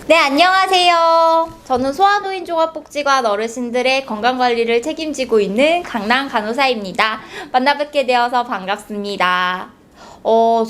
네, 안녕하세요. 저는 소아노인종합복지관 어르신들의 건강관리를 책임지고 있는 강남 간호사입니다. 만나 뵙게 되어서 반갑습니다.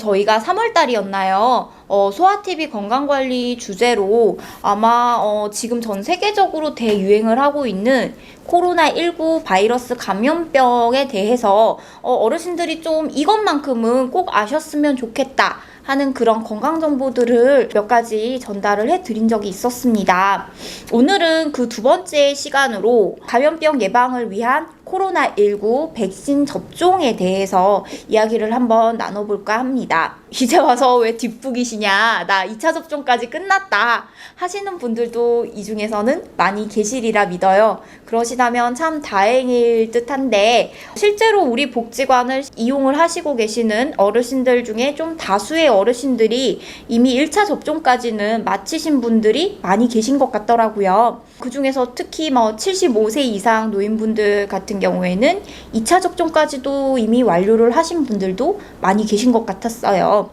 저희가 3월달이었나요? 소아TB 건강관리 주제로 아마 지금 전 세계적으로 대유행을 하고 있는 코로나19 바이러스 감염병에 대해서 어르신들이 좀 이것만큼은 꼭 아셨으면 좋겠다 하는 그런 건강 정보들을 몇 가지 전달을 해드린 적이 있었습니다. 오늘은 그 두 번째 시간으로 감염병 예방을 위한 코로나19 백신 접종에 대해서 이야기를 한번 나눠볼까 합니다. 이제 와서 왜 뒷북이시냐, 나 2차 접종까지 끝났다 하시는 분들도 이 중에서는 많이 계시리라 믿어요. 그러시다면 참 다행일 듯한데, 실제로 우리 복지관을 이용을 하시고 계시는 어르신들 중에 좀 다수의 어르신들이 이미 1차 접종까지는 마치신 분들이 많이 계신 것 같더라고요. 그 중에서 특히 75세 이상 노인분들 같은 경우에는 2차 접종까지도 이미 완료를 하신 분들도 많이 계신 것 같았어요.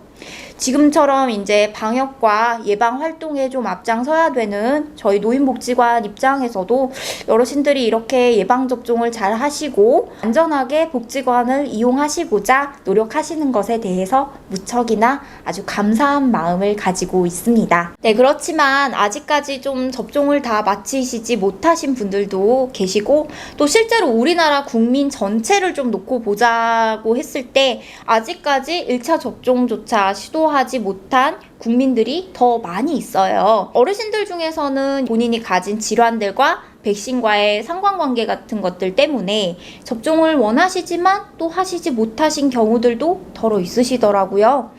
지금처럼 이제 방역과 예방 활동에 좀 앞장서야 되는 저희 노인복지관 입장에서도 어르신들이 이렇게 예방접종을 잘 하시고 안전하게 복지관을 이용하시고자 노력하시는 것에 대해서 무척이나 아주 감사한 마음을 가지고 있습니다. 네, 그렇지만 아직까지 좀 접종을 다 마치시지 못하신 분들도 계시고, 또 실제로 우리나라 국민 전체를 좀 놓고 보자고 했을 때 아직까지 1차 접종조차 시도하지 못한 국민들이 더 많이 있어요. 어르신들 중에서는 본인이 가진 질환들과 백신과의 상관관계 같은 것들 때문에 접종을 원하시지만 또 하시지 못하신 경우들도 더러 있으시더라고요.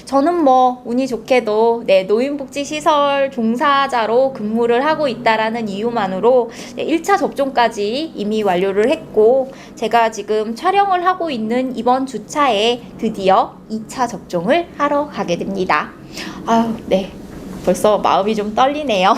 저는 운이 좋게도 노인복지시설 종사자로 근무를 하고 있다라는 이유만으로 1차 접종까지 이미 완료를 했고, 제가 지금 촬영을 하고 있는 이번 주차에 드디어 2차 접종을 하러 가게 됩니다. 네. 벌써 마음이 좀 떨리네요.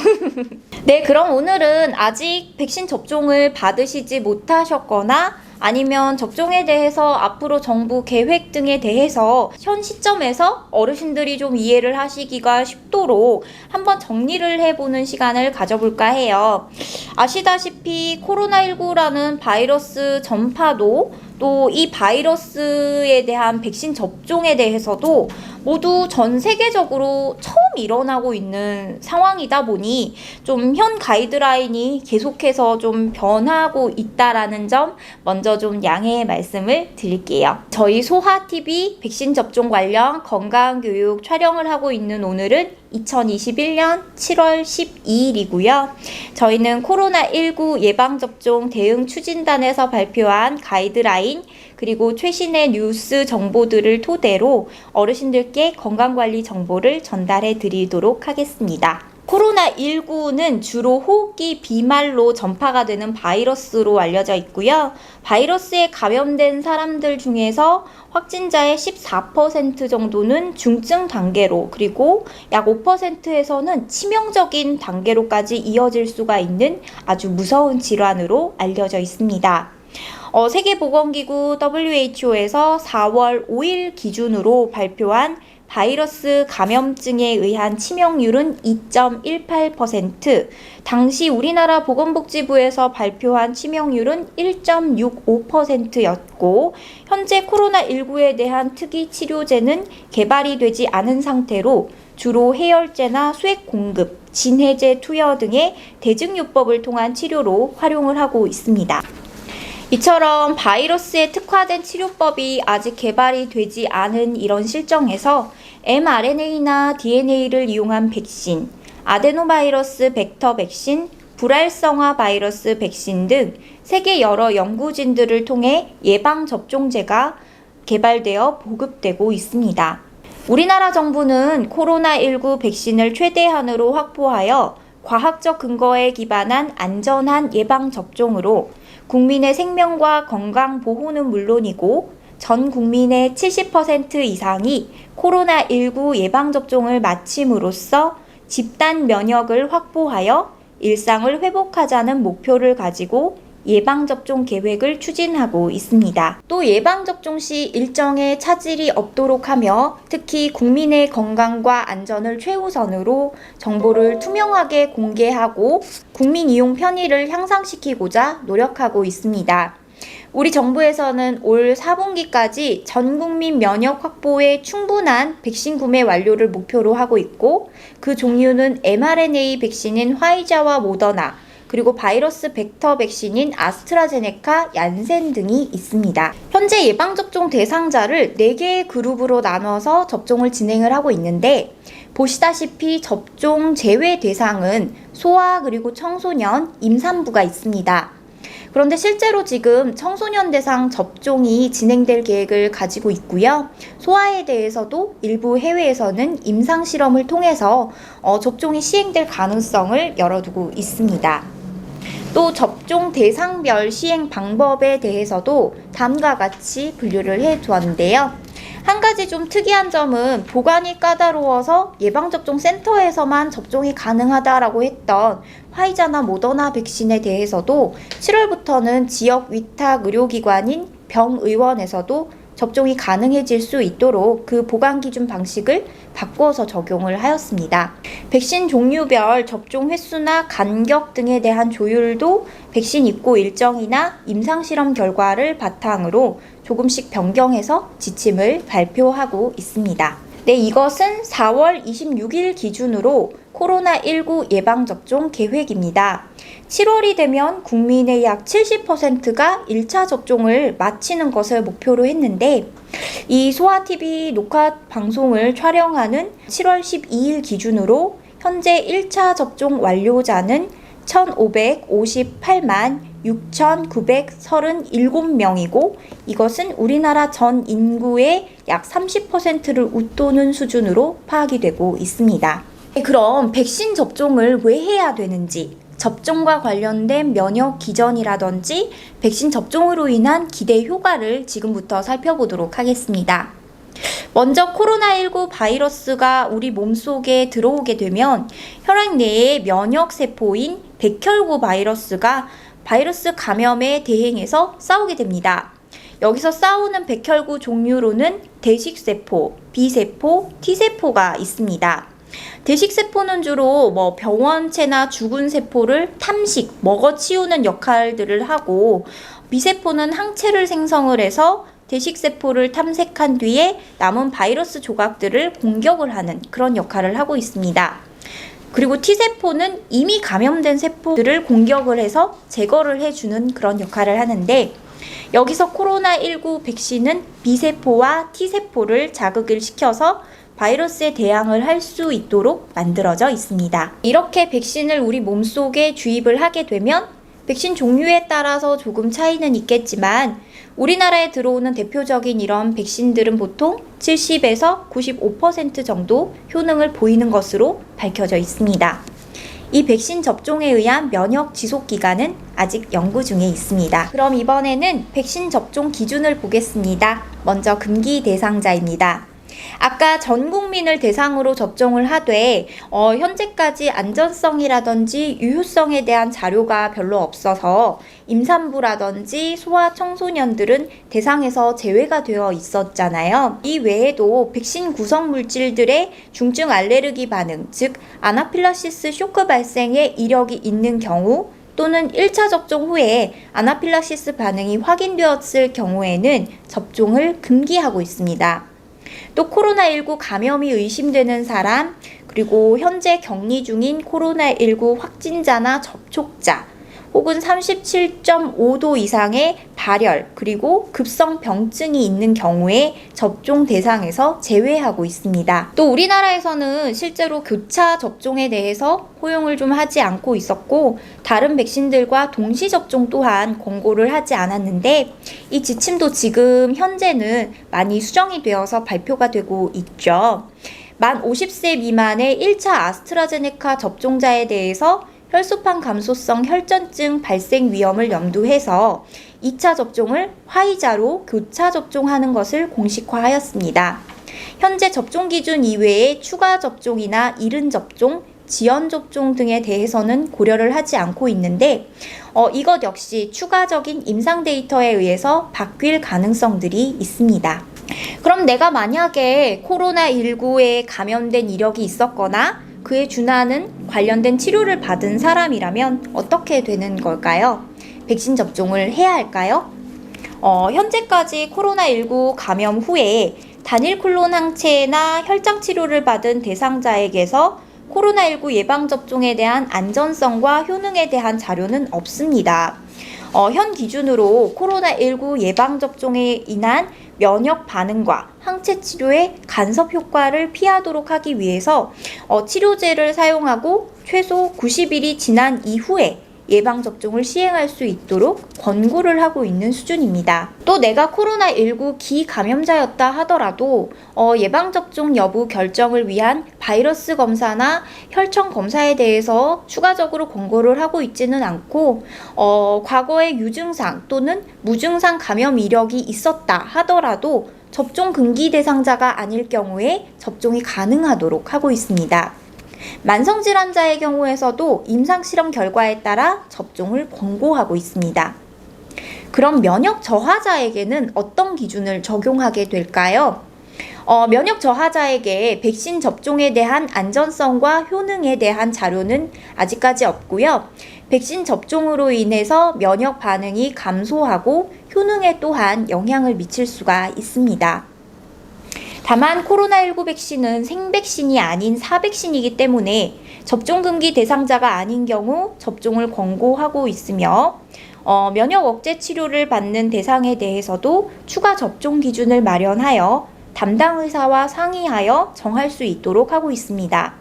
네, 그럼 오늘은 아직 백신 접종을 받으시지 못하셨거나 아니면 접종에 대해서 앞으로 정부 계획 등에 대해서 현 시점에서 어르신들이 좀 이해를 하시기가 쉽도록 한번 정리를 해보는 시간을 가져볼까 해요. 아시다시피 코로나19라는 바이러스 전파도, 또 이 바이러스에 대한 백신 접종에 대해서도 모두 전 세계적으로 처음 일어나고 있는 상황이다 보니 좀 현 가이드라인이 계속해서 좀 변하고 있다라는 점 먼저 좀 양해의 말씀을 드릴게요. 저희 소아TB 백신 접종 관련 건강교육 촬영을 하고 있는 오늘은 2021년 7월 12일이고요. 저희는 코로나19 예방접종 대응 추진단에서 발표한 가이드라인, 그리고 최신의 뉴스 정보들을 토대로 어르신들께 건강관리 정보를 전달해 드리도록 하겠습니다. 코로나19는 주로 호흡기 비말로 전파가 되는 바이러스로 알려져 있고요. 바이러스에 감염된 사람들 중에서 확진자의 14% 정도는 중증 단계로, 그리고 약 5%에서는 치명적인 단계로까지 이어질 수가 있는 아주 무서운 질환으로 알려져 있습니다. 세계보건기구 WHO에서 4월 5일 기준으로 발표한 바이러스 감염증에 의한 치명률은 2.18%, 당시 우리나라 보건복지부에서 발표한 치명률은 1.65%였고, 현재 코로나19에 대한 특이 치료제는 개발이 되지 않은 상태로 주로 해열제나 수액 공급, 진해제 투여 등의 대증요법을 통한 치료로 활용을 하고 있습니다. 이처럼 바이러스에 특화된 치료법이 아직 개발이 되지 않은 이런 실정에서 mRNA나 DNA를 이용한 백신, 아데노바이러스 벡터 백신, 불활성화 바이러스 백신 등 세계 여러 연구진들을 통해 예방접종제가 개발되어 보급되고 있습니다. 우리나라 정부는 코로나19 백신을 최대한으로 확보하여 과학적 근거에 기반한 안전한 예방접종으로 국민의 생명과 건강 보호는 물론이고 전 국민의 70% 이상이 코로나19 예방접종을 마침으로써 집단 면역을 확보하여 일상을 회복하자는 목표를 가지고 예방접종 계획을 추진하고 있습니다. 또 예방접종 시 일정에 차질이 없도록 하며 특히 국민의 건강과 안전을 최우선으로 정보를 투명하게 공개하고 국민 이용 편의를 향상시키고자 노력하고 있습니다. 우리 정부에서는 올 4분기까지 전 국민 면역 확보에 충분한 백신 구매 완료를 목표로 하고 있고 그 종류는 mRNA 백신인 화이자와 모더나 그리고 바이러스 벡터 백신인 아스트라제네카, 얀센 등이 있습니다. 현재 예방접종 대상자를 4개의 그룹으로 나눠서 접종을 진행을 하고 있는데 보시다시피 접종 제외 대상은 소아 그리고 청소년, 임산부가 있습니다. 그런데 실제로 지금 청소년 대상 접종이 진행될 계획을 가지고 있고요. 소아에 대해서도 일부 해외에서는 임상실험을 통해서 접종이 시행될 가능성을 열어두고 있습니다. 또 접종 대상별 시행 방법에 대해서도 다음과 같이 분류를 해두었는데요. 한 가지 좀 특이한 점은 보관이 까다로워서 예방접종 센터에서만 접종이 가능하다라고 했던 화이자나 모더나 백신에 대해서도 7월부터는 지역 위탁 의료기관인 병의원에서도 접종이 가능해질 수 있도록 그 보관 기준 방식을 바꾸어서 적용을 하였습니다. 백신 종류별 접종 횟수나 간격 등에 대한 조율도 백신 입고 일정이나 임상실험 결과를 바탕으로 조금씩 변경해서 지침을 발표하고 있습니다. 네, 이것은 4월 26일 기준으로 코로나19 예방접종 계획입니다. 7월이 되면 국민의 약 70%가 1차 접종을 마치는 것을 목표로 했는데 이 소아TV 녹화 방송을 촬영하는 7월 12일 기준으로 현재 1차 접종 완료자는 1,558만 6,937명이고 이것은 우리나라 전 인구의 약 30%를 웃도는 수준으로 파악이 되고 있습니다. 그럼 백신 접종을 왜 해야 되는지, 접종과 관련된 면역 기전이라든지 백신 접종으로 인한 기대 효과를 지금부터 살펴보도록 하겠습니다. 먼저 코로나19 바이러스가 우리 몸속에 들어오게 되면 혈액 내의 면역세포인 백혈구 바이러스가 바이러스 감염에 대행해서 싸우게 됩니다. 여기서 싸우는 백혈구 종류로는 대식세포, B세포, T세포가 있습니다. 대식세포는 주로 병원체나 죽은 세포를 탐식, 먹어치우는 역할들을 하고 B세포는 항체를 생성을 해서 대식세포를 탐색한 뒤에 남은 바이러스 조각들을 공격을 하는 그런 역할을 하고 있습니다. 그리고 T세포는 이미 감염된 세포들을 공격을 해서 제거를 해주는 그런 역할을 하는데 여기서 코로나19 백신은 B세포와 T세포를 자극을 시켜서 바이러스에 대항을 할 수 있도록 만들어져 있습니다. 이렇게 백신을 우리 몸속에 주입을 하게 되면 백신 종류에 따라서 조금 차이는 있겠지만 우리나라에 들어오는 대표적인 이런 백신들은 보통 70에서 95% 정도 효능을 보이는 것으로 밝혀져 있습니다. 이 백신 접종에 의한 면역 지속 기간은 아직 연구 중에 있습니다. 그럼 이번에는 백신 접종 기준을 보겠습니다. 먼저 금기 대상자입니다. 아까 전 국민을 대상으로 접종을 하되 현재까지 안전성이라든지 유효성에 대한 자료가 별로 없어서 임산부라든지 소아 청소년들은 대상에서 제외가 되어 있었잖아요. 이 외에도 백신 구성 물질들의 중증 알레르기 반응, 즉 아나필락시스 쇼크 발생에 이력이 있는 경우 또는 1차 접종 후에 아나필락시스 반응이 확인되었을 경우에는 접종을 금기하고 있습니다. 또 코로나19 감염이 의심되는 사람, 그리고 현재 격리 중인 코로나19 확진자나 접촉자, 혹은 37.5도 이상의 발열, 그리고 급성 병증이 있는 경우에 접종 대상에서 제외하고 있습니다. 또 우리나라에서는 실제로 교차 접종에 대해서 허용을 좀 하지 않고 있었고 다른 백신들과 동시 접종 또한 권고를 하지 않았는데 이 지침도 지금 현재는 많이 수정이 되어서 발표가 되고 있죠. 만 50세 미만의 1차 아스트라제네카 접종자에 대해서 혈소판 감소성 혈전증 발생 위험을 염두해서 2차 접종을 화이자로 교차 접종하는 것을 공식화하였습니다. 현재 접종 기준 이외에 추가 접종이나 이른 접종, 지연 접종 등에 대해서는 고려를 하지 않고 있는데 이것 역시 추가적인 임상 데이터에 의해서 바뀔 가능성들이 있습니다. 그럼 내가 만약에 코로나19에 감염된 이력이 있었거나 그에 준하는 관련된 치료를 받은 사람이라면 어떻게 되는 걸까요? 백신 접종을 해야 할까요? 현재까지 코로나19 감염 후에 단일 클론 항체나 혈장 치료를 받은 대상자에게서 코로나19 예방접종에 대한 안전성과 효능에 대한 자료는 없습니다. 현 기준으로 코로나19 예방접종에 인한 면역 반응과 항체 치료의 간섭 효과를 피하도록 하기 위해서 치료제를 사용하고 최소 90일이 지난 이후에 예방접종을 시행할 수 있도록 권고를 하고 있는 수준입니다. 또 내가 코로나19 기감염자였다 하더라도 예방접종 여부 결정을 위한 바이러스 검사나 혈청 검사에 대해서 추가적으로 권고를 하고 있지는 않고 과거에 유증상 또는 무증상 감염 이력이 있었다 하더라도 접종 금기 대상자가 아닐 경우에 접종이 가능하도록 하고 있습니다. 만성질환자의 경우에서도 임상실험 결과에 따라 접종을 권고하고 있습니다. 그럼 면역 저하자에게는 어떤 기준을 적용하게 될까요? 면역 저하자에게 백신 접종에 대한 안전성과 효능에 대한 자료는 아직까지 없고요. 백신 접종으로 인해서 면역 반응이 감소하고 효능에 또한 영향을 미칠 수가 있습니다. 다만 코로나19 백신은 생백신이 아닌 사백신이기 때문에 접종 금기 대상자가 아닌 경우 접종을 권고하고 있으며 면역 억제 치료를 받는 대상에 대해서도 추가 접종 기준을 마련하여 담당 의사와 상의하여 정할 수 있도록 하고 있습니다.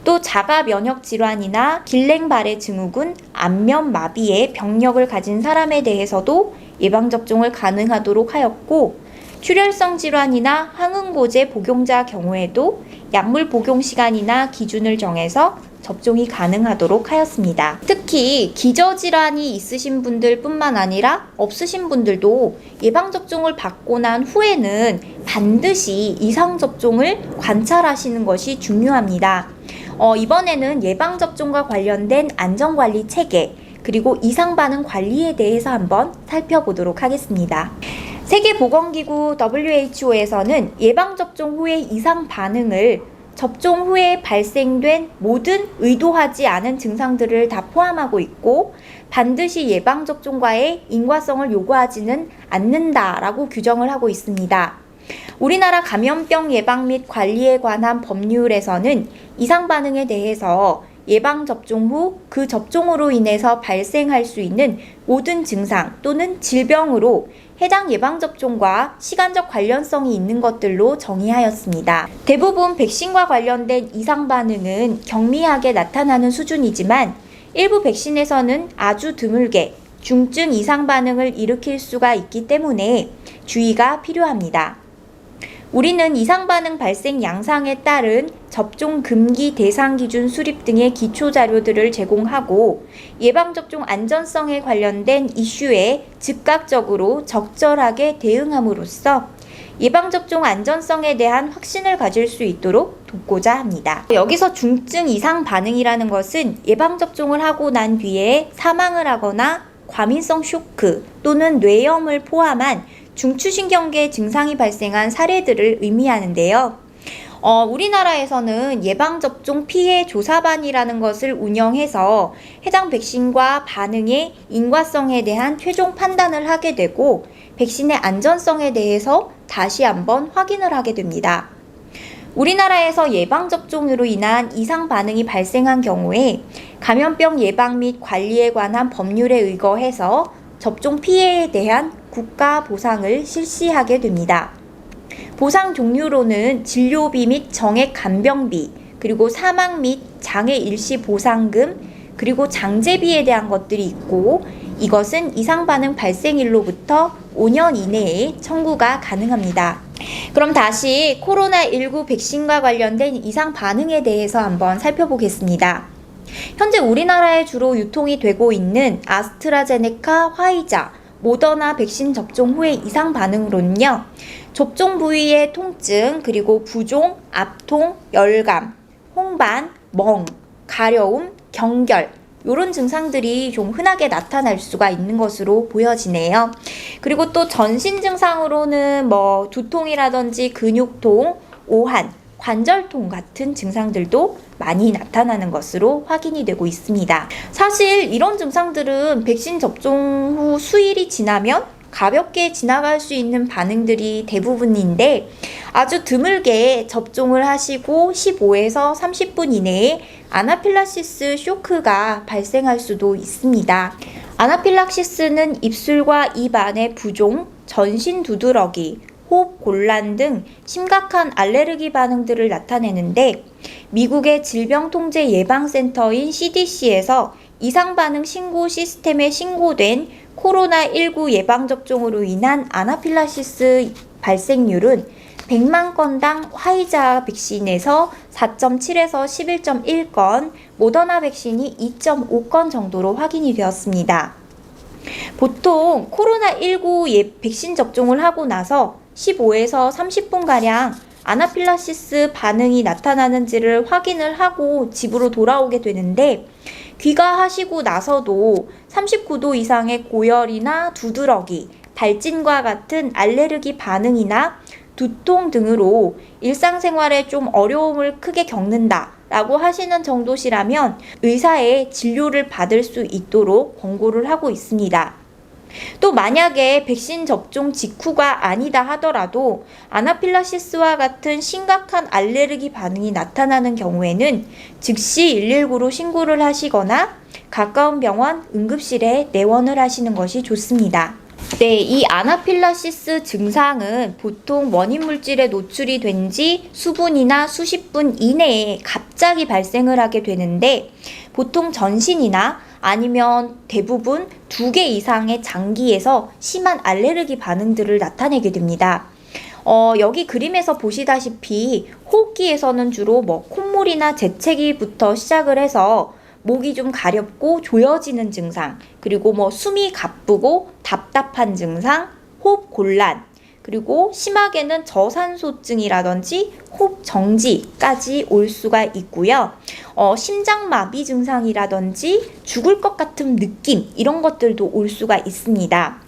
또 자가 면역 질환이나 길랭바레 증후군, 안면 마비의 병력을 가진 사람에 대해서도 예방접종을 가능하도록 하였고 출혈성 질환이나 항응고제 복용자 경우에도 약물 복용 시간이나 기준을 정해서 접종이 가능하도록 하였습니다. 특히 기저질환이 있으신 분들 뿐만 아니라 없으신 분들도 예방접종을 받고 난 후에는 반드시 이상접종을 관찰하시는 것이 중요합니다. 이번에는 예방접종과 관련된 안전관리 체계 그리고 이상반응 관리에 대해서 한번 살펴보도록 하겠습니다. 세계보건기구 WHO에서는 예방접종 후의 이상 반응을 접종 후에 발생된 모든 의도하지 않은 증상들을 다 포함하고 있고 반드시 예방접종과의 인과성을 요구하지는 않는다라고 규정을 하고 있습니다. 우리나라 감염병 예방 및 관리에 관한 법률에서는 이상 반응에 대해서 예방접종 후 그 접종으로 인해서 발생할 수 있는 모든 증상 또는 질병으로 해당 예방접종과 시간적 관련성이 있는 것들로 정의하였습니다. 대부분 백신과 관련된 이상 반응은 경미하게 나타나는 수준이지만 일부 백신에서는 아주 드물게 중증 이상 반응을 일으킬 수가 있기 때문에 주의가 필요합니다. 우리는 이상 반응 발생 양상에 따른 접종 금기 대상 기준 수립 등의 기초 자료들을 제공하고 예방접종 안전성에 관련된 이슈에 즉각적으로 적절하게 대응함으로써 예방접종 안전성에 대한 확신을 가질 수 있도록 돕고자 합니다. 여기서 중증 이상 반응이라는 것은 예방접종을 하고 난 뒤에 사망을 하거나 과민성 쇼크 또는 뇌염을 포함한 중추신경계 증상이 발생한 사례들을 의미하는데요. 우리나라에서는 예방접종 피해 조사반이라는 것을 운영해서 해당 백신과 반응의 인과성에 대한 최종 판단을 하게 되고 백신의 안전성에 대해서 다시 한번 확인을 하게 됩니다. 우리나라에서 예방접종으로 인한 이상 반응이 발생한 경우에 감염병 예방 및 관리에 관한 법률에 의거해서 접종 피해에 대한 국가 보상을 실시하게 됩니다. 보상 종류로는 진료비 및 정액 간병비, 그리고 사망 및 장애 일시 보상금, 그리고 장제비에 대한 것들이 있고 이것은 이상 반응 발생일로부터 5년 이내에 청구가 가능합니다. 그럼 다시 코로나19 백신과 관련된 이상 반응에 대해서 한번 살펴보겠습니다. 현재 우리나라에 주로 유통이 되고 있는 아스트라제네카, 화이자, 모더나 백신 접종 후의 이상 반응으로는요. 접종 부위의 통증, 그리고 부종, 압통, 열감, 홍반, 멍, 가려움, 경결 이런 증상들이 좀 흔하게 나타날 수가 있는 것으로 보여지네요. 그리고 또 전신 증상으로는 뭐 두통이라든지 근육통, 오한, 관절통 같은 증상들도 많이 나타나는 것으로 확인이 되고 있습니다. 사실 이런 증상들은 백신 접종 후 수일이 지나면 가볍게 지나갈 수 있는 반응들이 대부분인데 아주 드물게 접종을 하시고 15에서 30분 이내에 아나필락시스 쇼크가 발생할 수도 있습니다. 아나필락시스는 입술과 입 안의 부종, 전신 두드러기, 호흡 곤란 등 심각한 알레르기 반응들을 나타내는데 미국의 질병통제예방센터인 CDC에서 이상반응 신고 시스템에 신고된 코로나19 예방접종으로 인한 아나필락시스 발생률은 100만 건당 화이자 백신에서 4.7에서 11.1건, 모더나 백신이 2.5건 정도로 확인이 되었습니다. 보통 코로나19 백신 접종을 하고 나서 15에서 30분가량 아나필락시스 반응이 나타나는지를 확인을 하고 집으로 돌아오게 되는데 귀가하시고 나서도 39도 이상의 고열이나 두드러기, 발진과 같은 알레르기 반응이나 두통 등으로 일상생활에 좀 어려움을 크게 겪는다 라고 하시는 정도시라면 의사의 진료를 받을 수 있도록 권고를 하고 있습니다. 또 만약에 백신 접종 직후가 아니다 하더라도 아나필락시스와 같은 심각한 알레르기 반응이 나타나는 경우에는 즉시 119로 신고를 하시거나 가까운 병원 응급실에 내원을 하시는 것이 좋습니다. 네, 이 아나필락시스 증상은 보통 원인 물질에 노출이 된 지 수분이나 수십 분 이내에 갑자기 발생을 하게 되는데 보통 전신이나 아니면 대부분 2개 이상의 장기에서 심한 알레르기 반응들을 나타내게 됩니다. 여기 그림에서 보시다시피 호흡기에서는 주로 콧물이나 재채기부터 시작을 해서 목이 좀 가렵고 조여지는 증상, 그리고 숨이 가쁘고 답답한 증상, 호흡 곤란, 그리고 심하게는 저산소증이라든지 호흡 정지까지 올 수가 있고요. 심장마비 증상이라든지 죽을 것 같은 느낌 이런 것들도 올 수가 있습니다.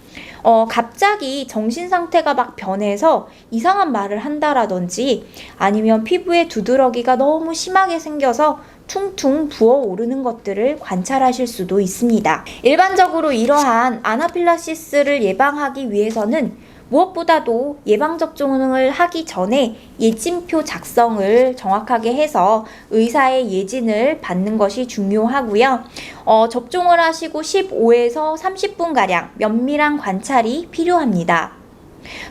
갑자기 정신 상태가 막 변해서 이상한 말을 한다라든지 아니면 피부에 두드러기가 너무 심하게 생겨서 퉁퉁 부어오르는 것들을 관찰하실 수도 있습니다. 일반적으로 이러한 아나필락시스를 예방하기 위해서는 무엇보다도 예방접종을 하기 전에 예진표 작성을 정확하게 해서 의사의 예진을 받는 것이 중요하고요. 접종을 하시고 15에서 30분가량 면밀한 관찰이 필요합니다.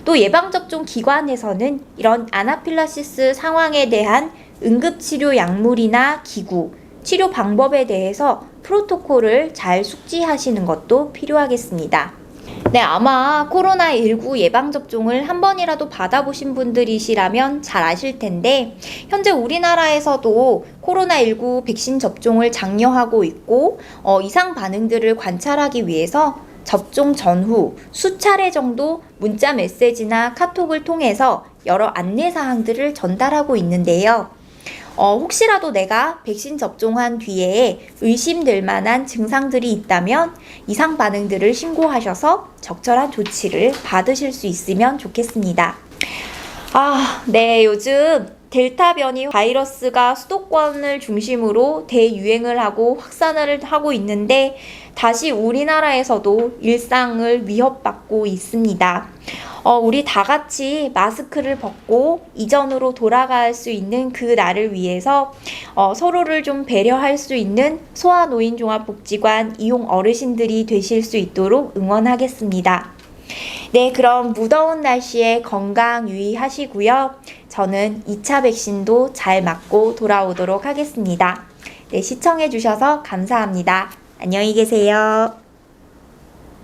또 예방접종 기관에서는 이런 아나필락시스 상황에 대한 응급치료 약물이나 기구, 치료 방법에 대해서 프로토콜을 잘 숙지하시는 것도 필요하겠습니다. 네, 아마 코로나19 예방접종을 한 번이라도 받아보신 분들이시라면 잘 아실 텐데 현재 우리나라에서도 코로나19 백신 접종을 장려하고 있고 이상 반응들을 관찰하기 위해서 접종 전후 수차례 정도 문자 메시지나 카톡을 통해서 여러 안내사항들을 전달하고 있는데요. 혹시라도 내가 백신 접종한 뒤에 의심될 만한 증상들이 있다면 이상 반응들을 신고하셔서 적절한 조치를 받으실 수 있으면 좋겠습니다. 네, 요즘 델타 변이 바이러스가 수도권을 중심으로 대유행을 하고 확산을 하고 있는데 다시 우리나라에서도 일상을 위협받고 있습니다. 우리 다 같이 마스크를 벗고 이전으로 돌아갈 수 있는 그 날을 위해서 서로를 좀 배려할 수 있는 소아노인종합복지관 이용 어르신들이 되실 수 있도록 응원하겠습니다. 네, 그럼 무더운 날씨에 건강 유의하시고요. 저는 2차 백신도 잘 맞고 돌아오도록 하겠습니다. 네, 시청해주셔서 감사합니다. 안녕히 계세요.